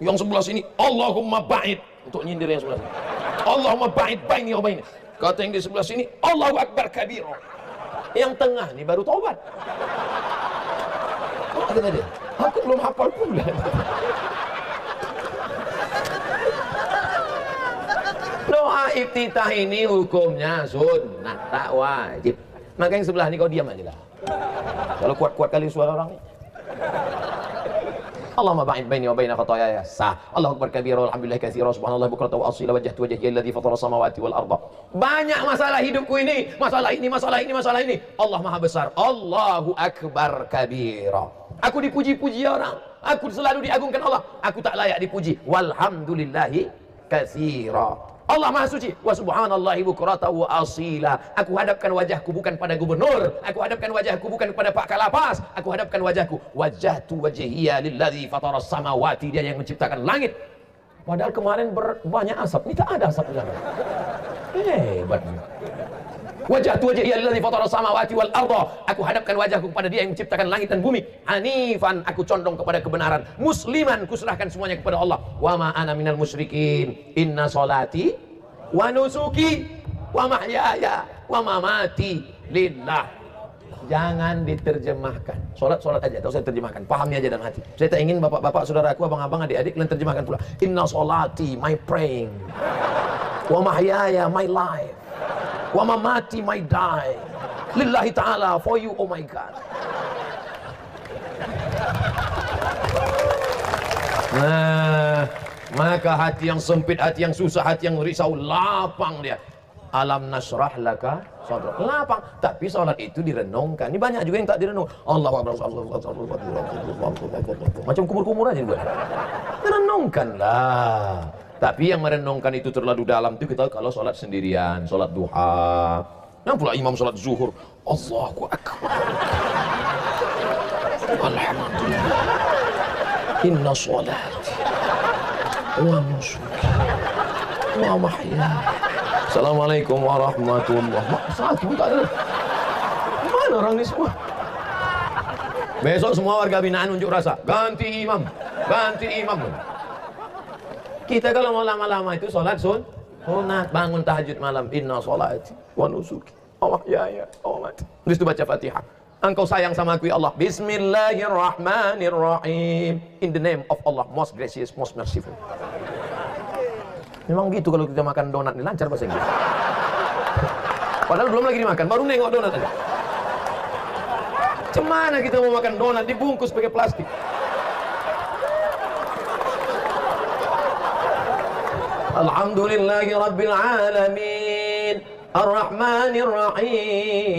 Yang sebelah sini, Allahumma ba'id, untuk nyindir yang sebelah sini. Allahumma ba'id baini wa baini. Kata yang di sebelah sini, Allahu akbar kabir. Yang tengah nih baru taubat. Apa kata dia? Aku belum hafal pula. Doa iftitah ini hukumnya sunnah, tak wajib. Maka yang sebelah ini kau diam aja lah. Kalau kuat-kuat kali suara orang ini. Allahumma ba'id baini wa baina khataaya sah. Allahu akbar kabira walhamdulillahi katsira subhanallah bukratan wa asila wajhatu wajhiya alladzi fatara samawati wal arda. Banyak masalah hidupku ini, masalah ini, masalah ini, masalah ini. Allah Maha besar. Allahu akbar kabira. Aku dipuji-puji orang. Aku selalu diagungkan Allah. Aku tak layak dipuji. Walhamdulillahi katsira. Allah Maha Suci. Wa subhanallahi bukratan wa asila. Aku hadapkan wajahku bukan pada gubernur. Aku hadapkan wajahku bukan kepada Pak Kalapas. Aku hadapkan wajahku. Wajhatu wajhiya lilladzi fataras samawati. Dia yang menciptakan langit. Padahal kemarin banyak asap. Ini tak ada asap di sana. Hebat. Wajhatu wajhiya lilladzi fataras samawati wal arda. Aku hadapkan wajahku kepada Dia yang menciptakan langit dan bumi. Hanifan, aku condong kepada kebenaran. Musliman, kuserahkan semuanya kepada Allah. Wa ma ana minal musyrikin. Inna salati wa nusuki wa mahyaya wa mamati lillah. Jangan diterjemahkan. Solat aja, tak usah terjemahkan. Pahami aja dalam hati. Saya tak ingin bapak-bapak, saudaraku, abang-abang, adik-adik kalian terjemahkan pula. Inna salati, my praying. Wa mahyaya, my life. Wa mamati, my die. Lillahi ta'ala, for you, oh my God. Nah, maka hati yang sempit, hati yang susah, hati yang risau, lapang dia. Alam nasrah laka sadrak. Lapang. Tapi salat itu direnungkan. Ini banyak juga yang tak direnung. Allahu akbar. Macam kumur-kumur aja juga. Direnungkanlah. Tapi yang merenungkan itu terlalu dalam itu kita kalau salat sendirian, salat duha. Yang pula imam salat zuhur, Allahu akbar. Alhamdulillah. Inna salati wa nusuki wa mahyaya. Assalamualaikum warahmatullahi wabarakatuh. Tak ada. Mana orang ni semua? Besok semua warga binaan unjuk rasa. Ganti imam. Ganti imam. Kita kalau mau lama-lama itu sholat sunat. Bangun tahajud malam. Inna sholati wa nusuki wa mahyaya wa mamati. Terus itu baca Fatihah. Engkau sayang sama aku ya Allah. Bismillahirrahmanirrahim. In the name of Allah, most gracious, most merciful. Memang gitu kalau kita makan donat ini lancar bahasa Inggris. Padahal belum lagi dimakan, baru nengok donat aja. Cemana kita mau makan donat dibungkus pakai plastik? Alhamdulillahi Rabbil Alamin Ar-Rahmanir Rahim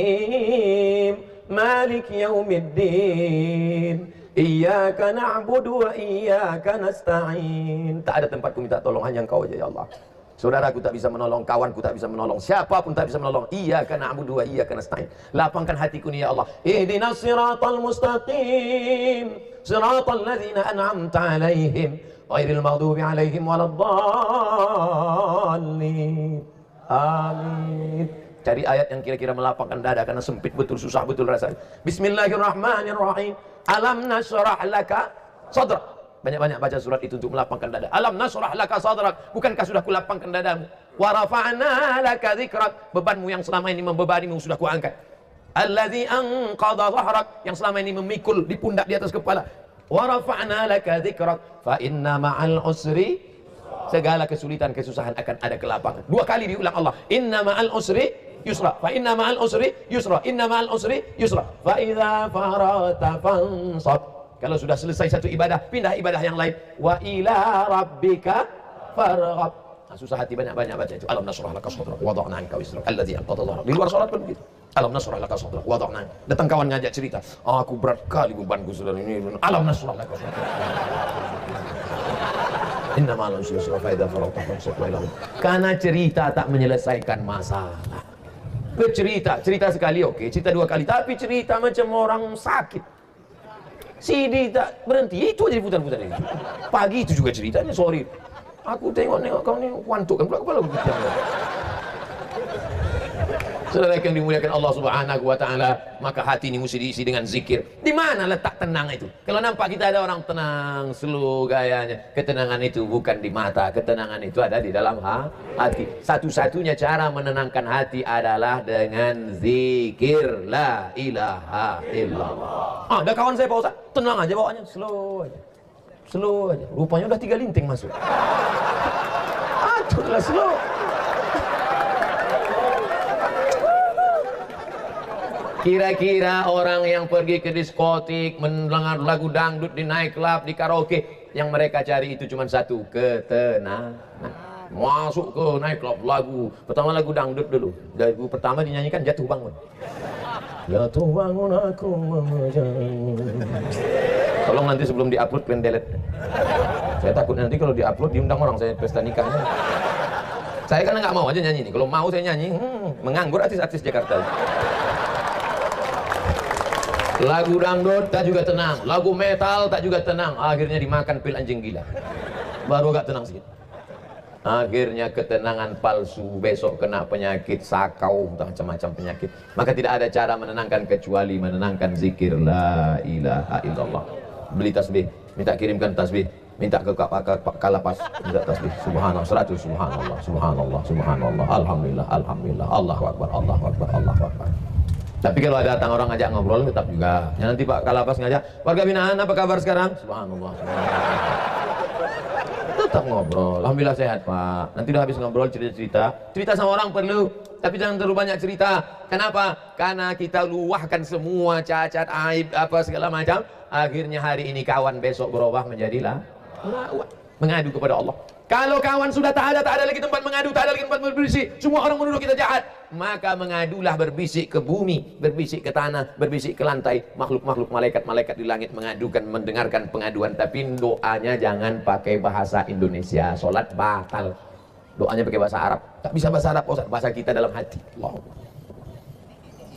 Maliki Yaumiddin Iyyaka na'budu wa iyyaka nasta'in. Tak ada tempatku minta tolong, hanya Engkau aja ya Allah. Saudaraku tak bisa menolong, kawanku tak bisa menolong, siapapun tak bisa menolong. Iyyaka na'budu wa iyyaka nasta'in. Lapangkan hatiku ni ya Allah. Ihdinas siratal mustaqim, siratal ladzina an'amta 'alaihim, ghairil maghdubi 'alaihim waladdallin. Amin. Cari ayat yang kira-kira melapangkan dada karena sempit betul, susah betul rasanya. Bismillahirrahmanirrahim. Alam nasrah laka sadrak. Banyak-banyak baca surat itu untuk melapangkan dada. Alam nasrah laka sadrak. Bukankah sudah kulapangkan dadamu? Wa rafa'na laka dzikrak. Bebanmu yang selama ini membebanimu sudah kuangkat. Allazi anqadha dhahrak. Yang selama ini memikul di pundak di atas kepala. Wa rafa'na laka dzikrak. Fa inna ma'al usri. Segala kesulitan, kesusahan akan ada kelapangan. Dua kali diulang Allah. Inna ma'al usri yusra. Fa inna ma'al usri yusra. Inna ma'al usri yusra. Fa idza farata fansab. Kalau sudah selesai satu ibadah, pindah ibadah yang lain. Wa ila rabbika farghab. Nah, susah hati banyak-banyak baca itu. Alam nasrah laka sadrak wa wada'na anka wisrak alladzi anqadha dhahrak. Di luar salat pun begitu. Alam nasrah laka sadrak wa wada'na. Datang kawan ngajak cerita. Aku berat kali bebanku saudara ini. Alam nasrah laka sadrak. Inna ma'al usri yusra fa idza faragta fansab wa ila rabbika. Karena cerita tak menyelesaikan masalah. Cerita sekali oke, cerita dua kali, tapi cerita macam orang sakit. CD tak berhenti, itu aja diputar-putar itu. Pagi itu juga ceritanya, sorry. Aku tengok kau ni kuantuk kan pula kepala aku. Saudara yang dimuliakan Allah Subhanahu wa taala, maka hati ini mesti diisi dengan zikir. Di mana letak tenang itu? Kalau nampak kita ada orang tenang, slow gayanya, ketenangan itu bukan di mata, ketenangan itu ada di dalam hati. Satu-satunya cara menenangkan hati adalah dengan zikir la ilaha illallah. Ada kawan saya Pak Ustaz, tenang aja bawaannya, slow aja. Slow aja. Rupanya udah 3 linting masuk. Aduh, lah slow. Kira-kira orang yang pergi ke diskotik, mendengar lagu dangdut di nightclub, di karaoke, yang mereka cari itu cuma satu, ketenangan. Masuk ke nightclub, lagu pertama lagu dangdut dulu. Lagu pertama dinyanyikan Jatuh Bangun. Jatuh bangun aku memejammu. Tolong nanti sebelum diupload kalian delete. Saya takut nanti kalau diupload diundang orang saya pesta nikahnya. Saya kan nggak mau aja nyanyi nih. Kalau mau saya nyanyi, menganggur artis-artis Jakarta. Lagu dangdut tak juga tenang, lagu metal tak juga tenang, akhirnya dimakan pil anjing gila, baru agak tenang sedikit. Akhirnya ketenangan palsu, besok kena penyakit sakau, macam-macam penyakit. Maka tidak ada cara menenangkan kecuali menenangkan zikir la ilaha illallah. Beli tasbih, minta kirimkan tasbih, minta ke Kalapas, minta tasbih, subhanallah 100, subhanallah, subhanallah, subhanallah, alhamdulillah, alhamdulillah, Allahu akbar, Allahu akbar, Allahu akbar. Tapi kalau ada datang orang ngajak ngobrol tetap juga. Ya, nanti Pak Kalapas ngajak, warga binaan apa kabar sekarang? Subhanallah, subhanallah. Tetap ngobrol. Alhamdulillah sehat Pak. Nanti udah habis ngobrol cerita-cerita. Cerita sama orang perlu, tapi jangan terlalu banyak cerita. Kenapa? Karena kita luahkan semua cacat, aib, apa segala macam. Akhirnya hari ini kawan, besok berubah menjadilah mengadu kepada Allah. Kalau kawan sudah tak ada lagi tempat mengadu, tak ada lagi tempat berbisik, semua orang menuduh kita jahat, maka mengadulah, berbisik ke bumi, berbisik ke tanah, berbisik ke lantai, makhluk-makhluk, malaikat-malaikat di langit mengadukan, mendengarkan pengaduan. Tapi doanya jangan pakai bahasa Indonesia, sholat batal. Doanya pakai bahasa Arab, tak bisa bahasa Arab, bahasa kita dalam hati. Allah.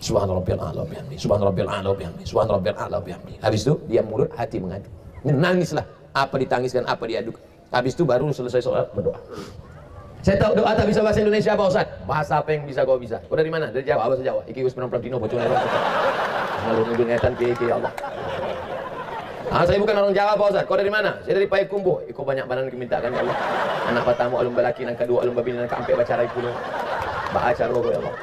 Subhanarabbiyal a'la bihamdi, subhanarabbiyal a'la bihamdi, subhanarabbiyal a'la bihamdi. Habis itu diam mulut, hati mengadu. Menangislah, apa ditangiskan, apa diadukan. Habis itu baru selesai sholat berdoa. Saya tahu doa tak bisa bahasa Indonesia Pak Ustaz. Bahasa apa yang bisa kau bisa? Kau dari mana? Dari Jawa, bahasa Jawa. Iki wis penampilan dino bocor nero. Lalu nunggu ngetan ke Allah. Saya bukan orang Jawa Pak Ustaz. Kau dari mana? Saya dari Payakumbuh. Ikut banyak banan dimintakan ya Allah. Anak pertama alum balaki, anak kedua alum babin, anak keempat baca rai pulau. Baca roh ya Allah.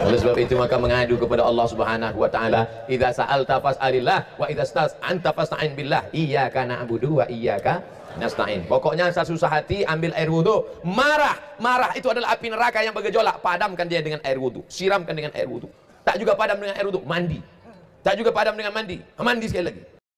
Oleh sebab itu maka mengadu kepada Allah Subhanahu wa taala. Idza sa'alta fas'alillah wa idza sta'anta fasta'in billah. Iyyaka na'budu wa iyyaka nasta'in. Pokoknya sesusah hati ambil air wudu. Marah itu adalah api neraka yang bergejolak. Padamkan dia dengan air wudu. Siramkan dengan air wudu. Tak juga padam dengan air wudu, mandi. Tak juga padam dengan mandi. Mandi sekali lagi.